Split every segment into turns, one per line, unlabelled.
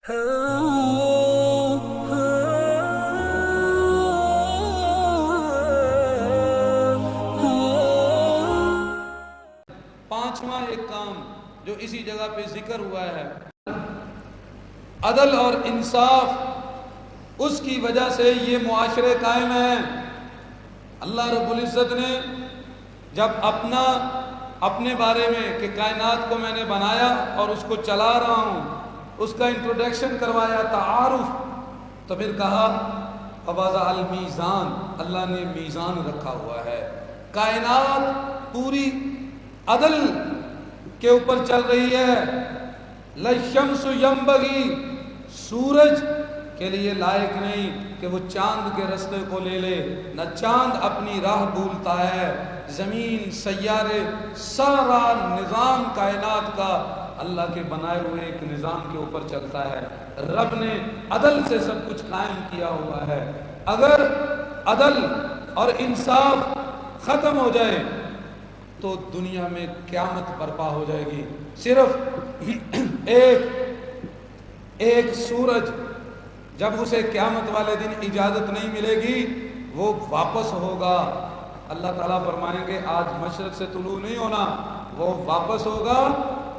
پانچواں ایک کام جو اسی جگہ پہ ذکر ہوا ہے، عدل اور انصاف، اس کی وجہ سے یہ معاشرے قائم ہیں۔ اللہ رب العزت نے جب اپنے بارے میں کہ کائنات کو میں نے بنایا اور اس کو چلا رہا ہوں، اس کا انٹروڈکشن کروایا، تعارف، تو پھر کہا فوضع المیزان، اللہ نے میزان رکھا ہوا ہے۔ کائنات پوری عدل کے اوپر چل رہی ہے۔ للشمس ینبغی، سورج کے لیے لائق نہیں کہ وہ چاند کے رستے کو لے لے، نہ چاند اپنی راہ بھولتا ہے۔ زمین، سیارے، سارا نظام کائنات کا اللہ کے بنائے ہوئے ایک نظام کے اوپر چلتا ہے۔ رب نے عدل سے سب کچھ قائم کیا ہوا ہے۔ اگر عدل اور انصاف ختم ہو جائے تو دنیا میں قیامت برپا ہو جائے گی۔ صرف ایک سورج جب اسے قیامت والے دن اجازت نہیں ملے گی، وہ واپس ہوگا۔ اللہ تعالیٰ فرمائیں گے آج مشرق سے طلوع نہیں ہونا، وہ واپس ہوگا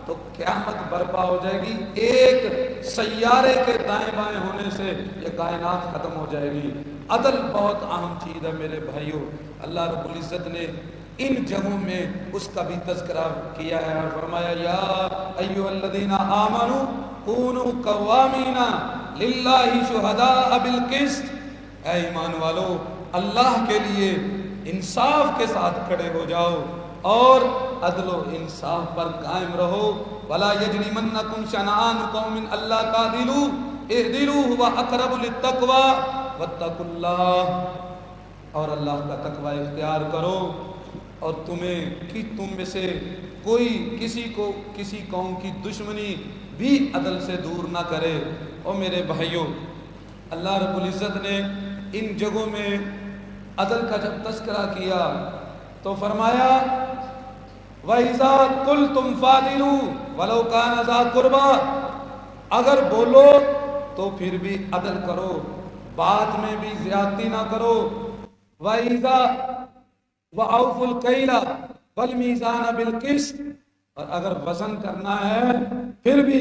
تو قیامت برپا ہو جائے گی۔ ایک سیارے کے دائیں بائیں ہونے سے یہ کائنات ختم ہو جائے گی۔ عدل بہت اہم چیز ہے میرے بھائیوں۔ اللہ رب العزت نے ان جگہوں میں اس کا بھی تذکرہ کیا ہے اور فرمایا یا ایھا الذین آمنوا کونوا قوامین للہ شہداء بالقسط، اے ایمان والو اللہ کے لیے انصاف کے ساتھ کھڑے ہو جاؤ اور عدل و انصاف پر قائم رہو۔ ولا یجرمنکم شنآن قوم الا تعدلوا اعدلوا هو اقرب للتقوی واتقوا اللہ، اور اللہ کا تقوی اختیار کرو، اور تم میں سے کوئی کسی قوم کی دشمنی بھی عدل سے دور نہ کرے۔ اور میرے بھائیوں، اللہ رب العزت نے ان جگہوں میں عدل کا جب تذکرہ کیا تو فرمایا وَإِذَا قُلْتُمْ فَاعْدِلُوا وَلَوْ كَانَ ذَا قُرْبَىٰ، اگر بولو تو پھر بھی عدل کرو، بات میں بھی زیادتی نہ کرو۔ وَإِذَا وَأَوْفُوا الْكَيْلَ وَالْمِيزَانَ بِالْقِسْطِ، اور اگر وزن کرنا ہے پھر بھی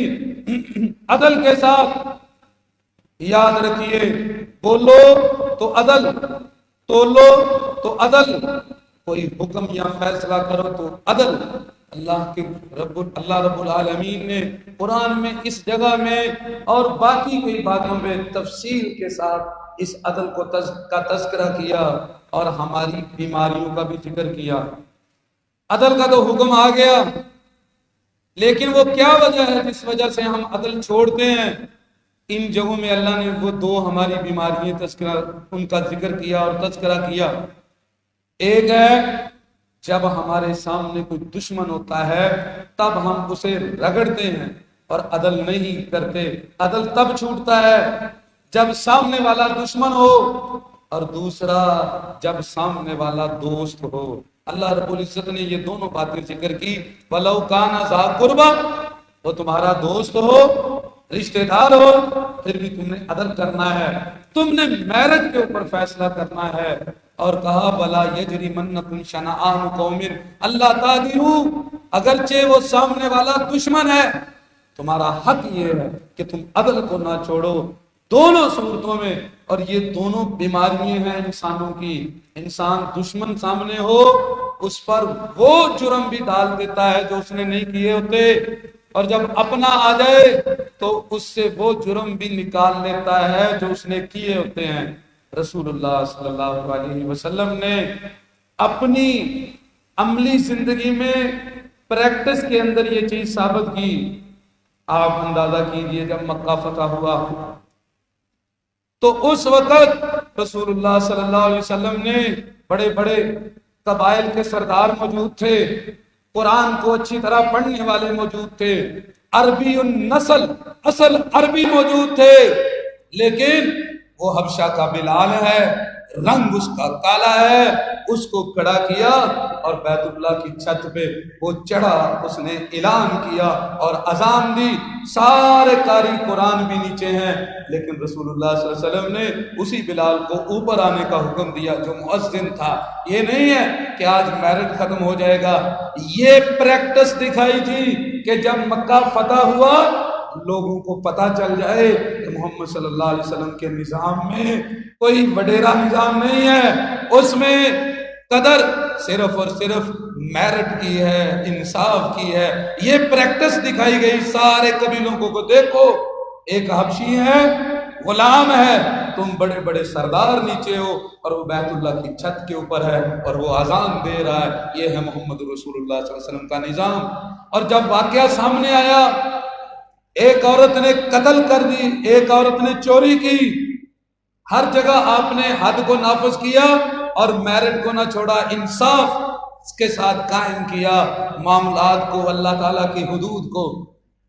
عدل کے ساتھ۔ یاد رکھیے، بولو تو عدل، تولو تو عدل، کوئی حکم یا فیصلہ کرو تو عدل۔ اللہ رب العالمین نے قرآن میں اس جگہ میں اور باقی کئی باتوں میں تفصیل کے ساتھ اس عدل کا تذکرہ کیا اور ہماری بیماریوں کا بھی ذکر کیا۔ عدل کا تو حکم آ گیا، لیکن وہ کیا وجہ ہے جس وجہ سے ہم عدل چھوڑتے ہیں؟ ان جگہوں میں اللہ نے وہ دو ہماری بیماریاں ان کا ذکر کیا اور تذکرہ کیا۔ ایک ہے جب ہمارے سامنے کوئی دشمن ہوتا ہے تب ہم اسے رگڑتے ہیں اور عدل نہیں کرتے۔ عدل تب چھوٹتا ہے جب سامنے والا دشمن ہو، اور دوسرا جب سامنے والا دوست ہو۔ اللہ رب العزت نے یہ دونوں باتیں ذکر کی۔ وَلَوْ كَانَ ذَا قُرْبَىٰ، وہ تمہارا دوست ہو، رشتہ دار ہو، پھر بھی تم نے عدل کرنا ہے، تم نے میرج کے اوپر فیصلہ کرنا ہے۔ اور کہا وَلَا يَجْرِمَنَّكُمْ شَنَآنُ قَوْمٍ أَلَّا تَعْدِلُوا، اگرچہ وہ سامنے والا دشمن ہے، تمہارا حق یہ ہے کہ تم عدل کو نہ چھوڑو دونوں صورتوں میں۔ اور یہ دونوں بیماریاں ہیں انسانوں کی۔ انسان دشمن سامنے ہو، اس پر وہ جرم بھی ڈال دیتا ہے جو اس نے نہیں کیے ہوتے، اور جب اپنا آ جائے تو اس سے وہ جرم بھی نکال لیتا ہے جو اس نے کیے ہوتے ہیں۔ رسول اللہ صلی اللہ علیہ وسلم نے اپنی عملی زندگی میں پریکٹس کے اندر یہ چیز ثابت کی۔ آپ اندازہ کیجئے جب مکہ فتح ہوا تو اس وقت رسول اللہ صلی اللہ علیہ وسلم نے بڑے بڑے قبائل کے سردار موجود تھے، قرآن کو اچھی طرح پڑھنے والے موجود تھے، عربی النسل، اصل عربی موجود تھے، لیکن وہ حبشہ کا بلال ہے، رنگ اس کا کالا ہے، اس کو کھڑا کیا اور بیت اللہ کی چھت پہ وہ چڑھا، اس نے اعلان کیا اور اذان دی۔ سارے قاری قرآن بھی نیچے ہیں، لیکن رسول اللہ صلی اللہ علیہ وسلم نے اسی بلال کو اوپر آنے کا حکم دیا جو مؤذن تھا۔ یہ نہیں ہے کہ آج میرٹ ختم ہو جائے گا، یہ پریکٹس دکھائی تھی کہ جب مکہ فتح ہوا لوگوں کو پتہ چل جائے کہ محمد صلی اللہ علیہ وسلم کے نظام میں کوئی وڈیرا نظام نہیں ہے، اس میں قدر صرف اور صرف میرٹ کی ہے، انصاف کی ہے۔ یہ پریکٹس دکھائی گئی سارے قبیلوں کو دیکھو، ایک حبشی ہے، غلام ہے، تم بڑے بڑے سردار نیچے ہو، اور وہ بیت اللہ کی چھت کے اوپر ہے اور وہ اذان دے رہا ہے۔ یہ ہے محمد رسول اللہ صلی اللہ علیہ وسلم کا نظام۔ اور جب واقعہ سامنے آیا، ایک عورت نے قتل کر دی، ایک عورت نے چوری کی، ہر جگہ آپ نے حد کو نافذ کیا اور میرٹ کو نہ چھوڑا، انصاف کے ساتھ قائم کیا معاملات کو، اللہ تعالیٰ کی حدود کو۔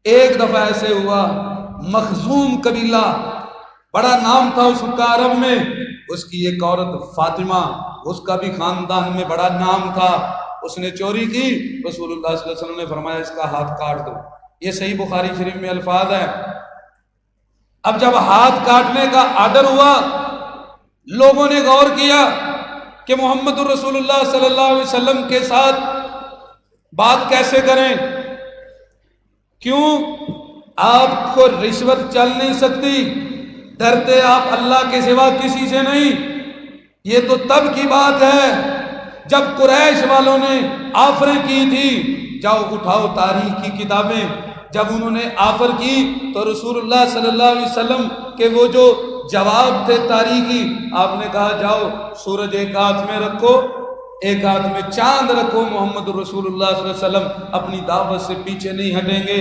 ایک دفعہ ایسے ہوا، مخزوم قبیلہ، بڑا نام تھا اس کا عرب میں، اس کی ایک عورت فاطمہ، اس کا بھی خاندان میں بڑا نام تھا، اس نے چوری کی، رسول اللہ صلی اللہ علیہ وسلم نے فرمایا اس کا ہاتھ کاٹ دو۔ یہ صحیح بخاری شریف میں الفاظ ہیں۔ اب جب ہاتھ کاٹنے کا آرڈر ہوا، لوگوں نے غور کیا کہ محمد رسول اللہ صلی اللہ علیہ وسلم کے ساتھ بات کیسے کریں، کیوں آپ کو رشوت چل نہیں سکتی، ڈرتے آپ اللہ کے سوا کسی سے نہیں۔ یہ تو تب کی بات ہے جب قریش والوں نے آفریں کی تھی، جاؤ اٹھاؤ تاریخ کی کتابیں، جب انہوں نے آفر کی تو رسول اللہ صلی اللہ علیہ وسلم کے وہ جو جواب تھے تاریخی، آپ نے کہا جاؤ سورج ایک ہاتھ میں رکھو، ایک ہاتھ میں چاند رکھو، محمد رسول اللہ صلی اللہ علیہ وسلم اپنی دعوت سے پیچھے نہیں ہٹیں گے۔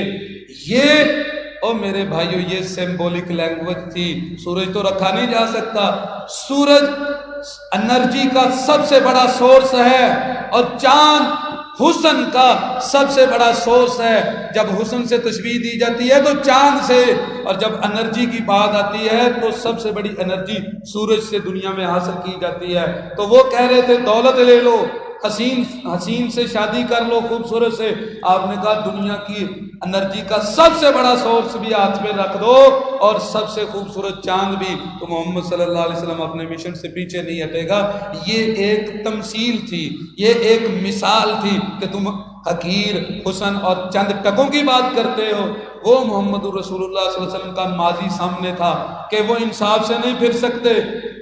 یہ او میرے بھائیو یہ سمبولک لینگویج تھی، سورج تو رکھا نہیں جا سکتا، سورج انرجی کا سب سے بڑا سورس ہے اور چاند حسن کا سب سے بڑا سورس ہے۔ جب حسن سے تشبیہ دی جاتی ہے تو چاند سے، اور جب انرجی کی بات آتی ہے تو سب سے بڑی انرجی سورج سے دنیا میں حاصل کی جاتی ہے۔ تو وہ کہہ رہے تھے دولت لے لو، حسین سے شادی کر لو، خوبصورت سے، آپ نے کہا دنیا کی انرجی کا سب سے بڑا سورس بھی ہاتھ میں رکھ دو اور سب سے خوبصورت چاند بھی، تو محمد صلی اللہ علیہ وسلم اپنے مشن سے پیچھے نہیں ہٹے گا۔ یہ ایک تمثیل تھی، یہ ایک مثال تھی کہ تم حقیر، حسن اور چند ٹکوں کی بات کرتے ہو۔ وہ محمد رسول اللہ صلی اللہ علیہ وسلم کا ماضی سامنے تھا کہ وہ انصاف سے نہیں پھر سکتے،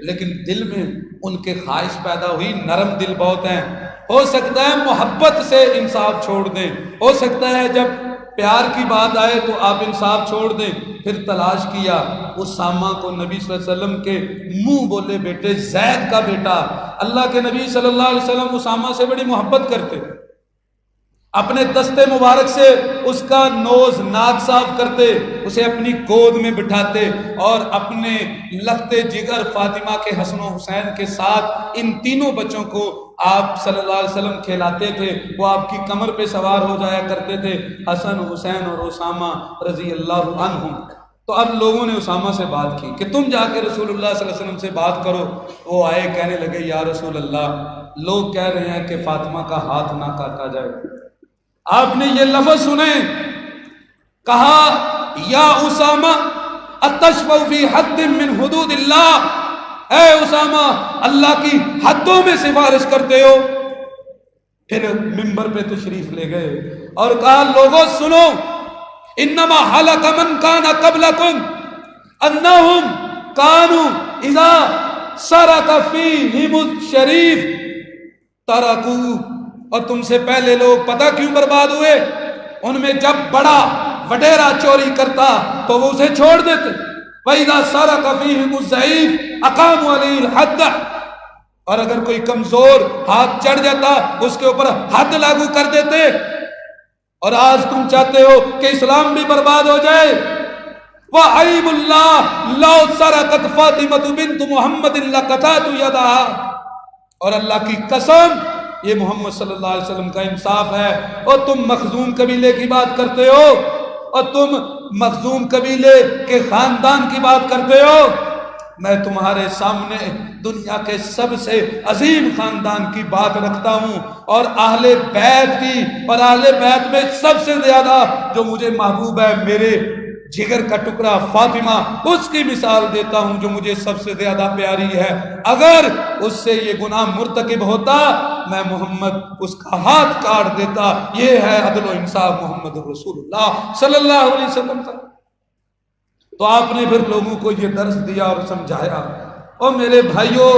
لیکن دل میں ان کے خواہش پیدا ہوئی، نرم دل بہت ہیں، ہو سکتا ہے محبت سے انصاف چھوڑ دیں، ہو سکتا ہے جب پیار کی بات آئے تو آپ انصاف چھوڑ دیں۔ پھر تلاش کیا، اسامہ کو نبی صلی اللہ علیہ وسلم کے منہ بولے بیٹے، زید کا بیٹا، اللہ کے نبی صلی اللہ علیہ وسلم اسامہ سے بڑی محبت کرتے، اپنے دستے مبارک سے اس کا نوز ناک صاف کرتے، اسے اپنی گود میں بٹھاتے اور اپنے لختے جگر فاطمہ کے حسن و حسین کے ساتھ ان تینوں بچوں کو آپ صلی اللہ علیہ وسلم کھلاتے تھے، وہ آپ کی کمر پہ سوار ہو جایا کرتے تھے، حسن حسین اور اسامہ رضی اللہ عنہم۔ تو اب لوگوں نے اسامہ سے بات کی کہ تم جا کے رسول اللہ صلی اللہ علیہ وسلم سے بات کرو۔ وہ آئے، کہنے لگے یا رسول اللہ، لوگ کہہ رہے ہیں کہ فاطمہ کا ہاتھ نہ کاٹا جائے۔ آپ نے یہ لفظ سنے، کہا یا اسامہ اتشفع فی حد من حدود اللہ، اے اسامہ اللہ کی حدوں میں سفارش کرتے ہو۔ پھر منبر پہ تشریف لے گئے اور کہا لوگوں سنو، انما ہلک من کان قبلکم انہم کانوا اذا سرق فیہم الشریف ترکوہ، اور تم سے پہلے لوگ پتہ کیوں برباد ہوئے؟ ان میں جب بڑا وڈیرا چوری کرتا تو وہ اسے چھوڑ دیتے، وَإِذَا سَرَقَ فِيهِمُ الضَّعِيفُ أَقَامُوا عَلَيْهِ الْحَدَّ، اور اگر کوئی کمزور ہاتھ چڑھ جاتا اس کے اوپر حد لاگو کر دیتے۔ اور آج تم چاہتے ہو کہ اسلام بھی برباد ہو جائے۔ وَعَيْبُ اللَّهِ لَوْ سَرَقَتْ فَاطِمَةُ بِنْتُ مُحَمَّدٍ لَقَطَعْتُ يَدَهَا، اور اللہ کی قسم یہ محمد صلی اللہ علیہ وسلم کا انصاف ہے۔ اور تم مخزوم قبیلے کی بات کرتے ہو، اور تم مخزوم قبیلے کے خاندان کی بات کرتے ہو، میں تمہارے سامنے دنیا کے سب سے عظیم خاندان کی بات رکھتا ہوں اور اہل بیت کی، اور اہل بیت میں سب سے زیادہ جو مجھے محبوب ہے، میرے جگر کا ٹکڑا فاطمہ، اس کی مثال دیتا ہوں جو مجھے سب سے زیادہ پیاری ہے۔ اگر اس سے یہ گناہ مرتکب ہوتا، میں محمد اس کا ہاتھ کاٹ دیتا۔ یہ ہے عدل و انصاف محمد رسول اللہ صلی اللہ علیہ وسلم کا۔ تو آپ نے پھر لوگوں کو یہ درس دیا اور سمجھایا۔ اور میرے بھائیوں،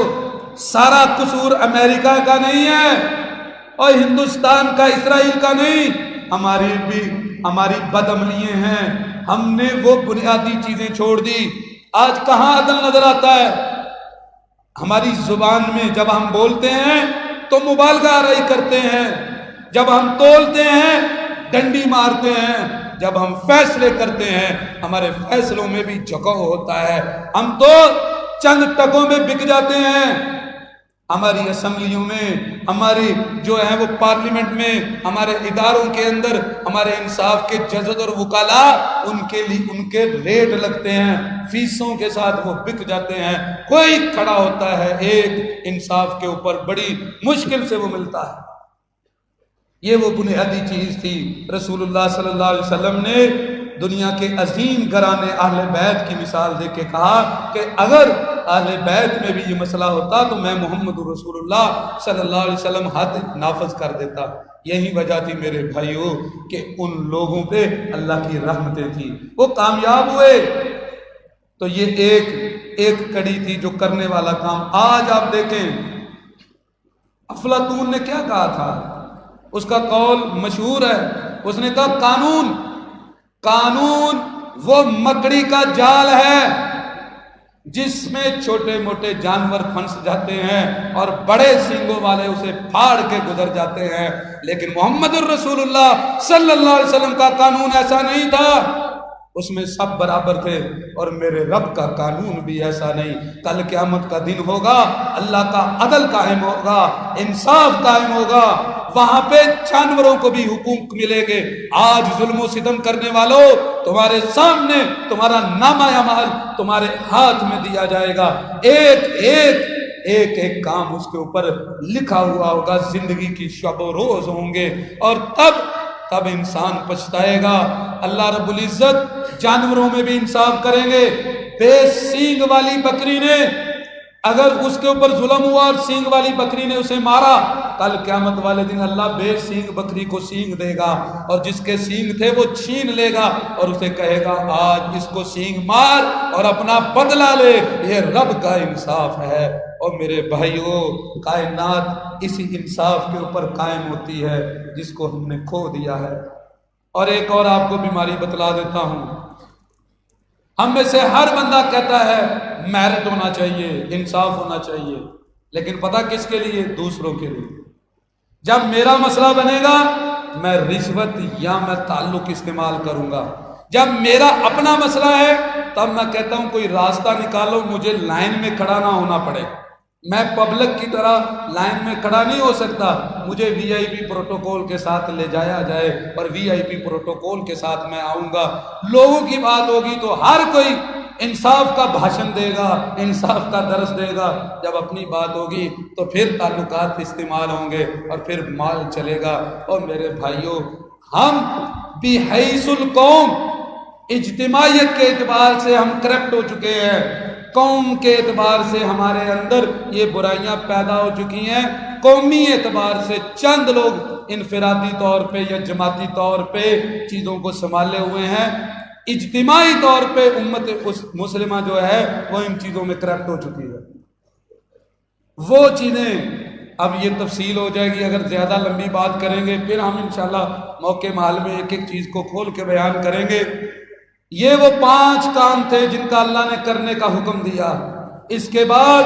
سارا قصور امریکہ کا نہیں ہے اور ہندوستان کا، اسرائیل کا نہیں، ہماری بدعملیاں ہیں۔ ہم نے وہ بنیادی چیزیں چھوڑ دی۔ آج کہاں عدل نظر آتا ہے؟ ہماری زبان میں جب ہم بولتے ہیں تو مبالغہ آرائی کرتے ہیں، جب ہم تولتے ہیں ڈنڈی مارتے ہیں، جب ہم فیصلے کرتے ہیں ہمارے فیصلوں میں بھی جھکاؤ ہوتا ہے۔ ہم تو چند ٹکوں میں بک جاتے ہیں۔ ہماری اسمبلیوں میں، ہماری جو ہے وہ پارلیمنٹ میں، ہمارے اداروں کے اندر ہمارے انصاف کے ججز اور وکلاء، ان کے ریٹ لگتے ہیں، فیسوں کے ساتھ وہ بک جاتے ہیں۔ کوئی کھڑا ہوتا ہے ایک انصاف کے اوپر، بڑی مشکل سے وہ ملتا ہے۔ یہ وہ بنیادی چیز تھی۔ رسول اللہ صلی اللہ علیہ وسلم نے دنیا کے عظیم گھرانے اہل بیت کی مثال دے کے کہا کہ اگر اہل بیت میں بھی یہ مسئلہ ہوتا تو میں محمد رسول اللہ صلی اللہ علیہ وسلم حد نافذ کر دیتا۔ یہی وجہ تھی میرے بھائیوں کہ ان لوگوں پہ اللہ کی رحمتیں تھیں، وہ کامیاب ہوئے۔ تو یہ ایک کڑی تھی جو کرنے والا کام۔ آج آپ دیکھیں افلاطون نے کیا کہا تھا، اس کا قول مشہور ہے۔ اس نے کہا قانون وہ مکڑی کا جال ہے جس میں چھوٹے موٹے جانور پھنس جاتے ہیں اور بڑے سینگوں والے اسے پھاڑ کے گزر جاتے ہیں، لیکن محمد الرسول اللہ صلی اللہ علیہ وسلم کا قانون ایسا نہیں تھا۔ اس میں سب برابر تھے، اور میرے رب کا قانون بھی ایسا نہیں۔ کل قیامت کا دن ہوگا، اللہ کا عدل قائم ہوگا، انصاف قائم ہوگا، وہاں پہ جانوروں کو بھی حقوق ملے گے۔ آج ظلم و ستم کرنے والوں، تمہارے سامنے تمہارا نامہ اعمال تمہارے ہاتھ میں دیا جائے گا، ایک کام اس کے اوپر لکھا ہوا ہوگا، زندگی کی شب و روز ہوں گے، اور تب انسان پچھتائے گا۔ اللہ رب العزت جانوروں میں بھی انصاف کریں گے۔ بے سینگ والی بکری نے اگر اس کے اوپر ظلم ہوا اور سینگ والی بکری نے اسے مارا، کل قیامت والے دن اللہ بے سینگ بکری کو سینگ دے گا، اور جس کے سینگ تھے وہ چھین لے گا اور اسے کہے گا آج اس کو سینگ مار اور اپنا بدلہ لے۔ یہ رب کا انصاف ہے۔ اور میرے بھائیوں، کائنات اسی انصاف کے اوپر قائم ہوتی ہے جس کو ہم نے کھو دیا ہے۔ اور ایک اور آپ کو بیماری بتلا دیتا ہوں، ہم میں سے ہر بندہ کہتا ہے میرٹ ہونا چاہیے، انصاف ہونا چاہیے، لیکن پتہ کس کے لیے؟ دوسروں کے لیے۔ جب میرا مسئلہ بنے گا میں رشوت یا میں تعلق استعمال کروں گا۔ جب میرا اپنا مسئلہ ہے تب میں کہتا ہوں کوئی راستہ نکالو، مجھے لائن میں کھڑا نہ ہونا پڑے۔ میں پبلک کی طرح لائن میں کھڑا نہیں ہو سکتا، مجھے وی آئی پی پروٹوکول کے ساتھ لے جایا جائے اور وی آئی پی پروٹوکول کے ساتھ میں آؤں گا۔ لوگوں کی بات ہوگی تو ہر کوئی انصاف کا بھاشن دے گا، انصاف کا درس دے گا۔ جب اپنی بات ہوگی تو پھر تعلقات استعمال ہوں گے اور پھر مال چلے گا۔ اور میرے بھائیوں، ہم بحیث القوم اجتماعیت کے اعتبار سے ہم کرپٹ ہو چکے ہیں، قوم کے اعتبار سے ہمارے اندر یہ برائیاں پیدا ہو چکی ہیں۔ قومی اعتبار سے چند لوگ انفرادی طور پہ یا جماعتی طور پہ چیزوں کو سنبھالے ہوئے ہیں، اجتماعی طور پہ امت مسلمہ جو ہے وہ ان چیزوں میں کرپٹ ہو چکی ہے۔ وہ چیزیں اب یہ تفصیل ہو جائے گی، اگر زیادہ لمبی بات کریں گے پھر ہم انشاءاللہ موقع محل میں ایک ایک چیز کو کھول کے بیان کریں گے۔ یہ وہ 5 کام تھے جن کا اللہ نے کرنے کا حکم دیا۔ اس کے بعد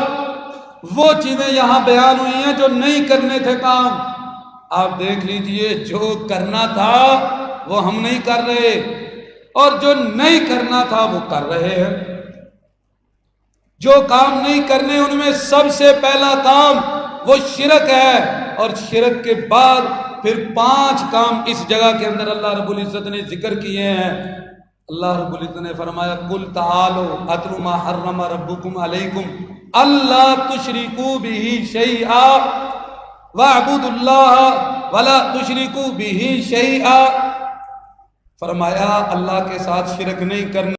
وہ چیزیں یہاں بیان ہوئی ہیں جو نہیں کرنے تھے کام۔ آپ دیکھ لیجئے، جو کرنا تھا وہ ہم نہیں کر رہے، اور جو نہیں کرنا تھا وہ کر رہے ہیں۔ جو کام نہیں کرنے ان میں سب سے پہلا کام وہ شرک ہے، اور شرک کے بعد پھر 5 کام اس جگہ کے اندر اللہ رب العزت نے ذکر کیے ہیں۔ اللہ رب العزت نے فرمایا قل تعالوا اتل ما حرم ربکم علیکم اللہ تشرکوا بہ شیئا واعبدوا اللہ ولا تشرکوا بہ شیئا، فرمایا اللہ کے ساتھ شرک نہیں کرنا،